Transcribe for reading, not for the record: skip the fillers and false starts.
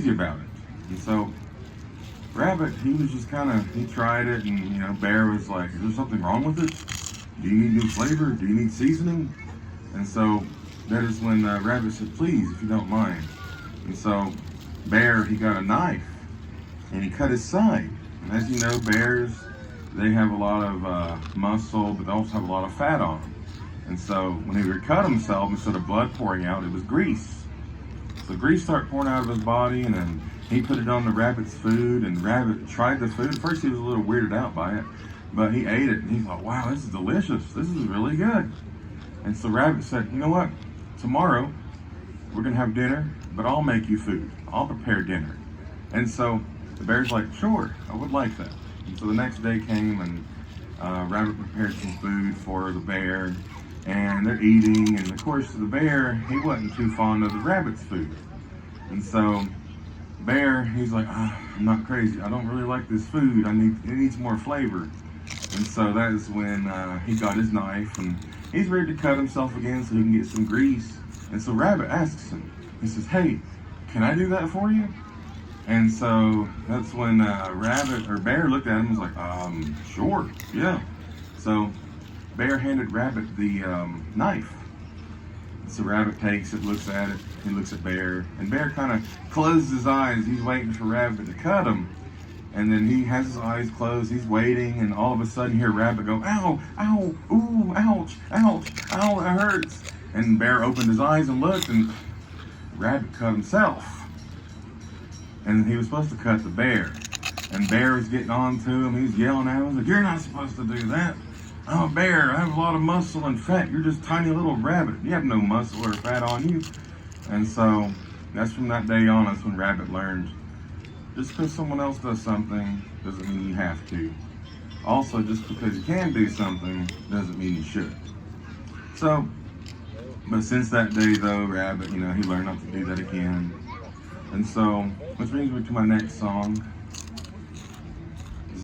about it. And so Rabbit, he was just he tried it, and Bear was like, is there something wrong with it? Do you need new flavor? Do you need seasoning? And so that is when Rabbit said, please, if you don't mind. And so Bear, he got a knife and he cut his side. And as you know, bears, they have a lot of muscle, but they also have a lot of fat on them. And so when he would cut himself, instead of blood pouring out, it was grease. So grease started pouring out of his body, and then he put it on the rabbit's food, and Rabbit tried the food. At first he was a little weirded out by it, but he ate it, and he thought, wow, this is delicious. This is really good. And so Rabbit said, you know what? Tomorrow we're gonna have dinner, but I'll make you food. I'll prepare dinner. And so the bear's like, sure, I would like that. And so the next day came, and Rabbit prepared some food for the bear, and they're eating, and of course the bear, he wasn't too fond of the rabbit's food. And so Bear, he's like, I'm not crazy, I don't really like this food, it needs more flavor. And so that is when he got his knife, and he's ready to cut himself again so he can get some grease. And so Rabbit asks him, he says, hey, can I do that for you? And so that's when Bear looked at him and was like, sure, yeah. So Bear handed Rabbit the knife. So Rabbit takes it, looks at it, he looks at Bear, and Bear kind of closes his eyes. He's waiting for Rabbit to cut him. And then he has his eyes closed, he's waiting, and all of a sudden you hear Rabbit go, ow, ow, ooh, ouch, ouch, ow, it hurts. And Bear opened his eyes and looked, and Rabbit cut himself. And he was supposed to cut the bear. And Bear was getting on to him, he was yelling at him, like, you're not supposed to do that. I'm a bear, I have a lot of muscle and fat, you're just a tiny little rabbit. You have no muscle or fat on you. And so that's from that day on, that's when Rabbit learned, just because someone else does something doesn't mean you have to. Also, just because you can do something doesn't mean you should. So, but since that day though, Rabbit, he learned not to do that again. And so, which brings me to my next song.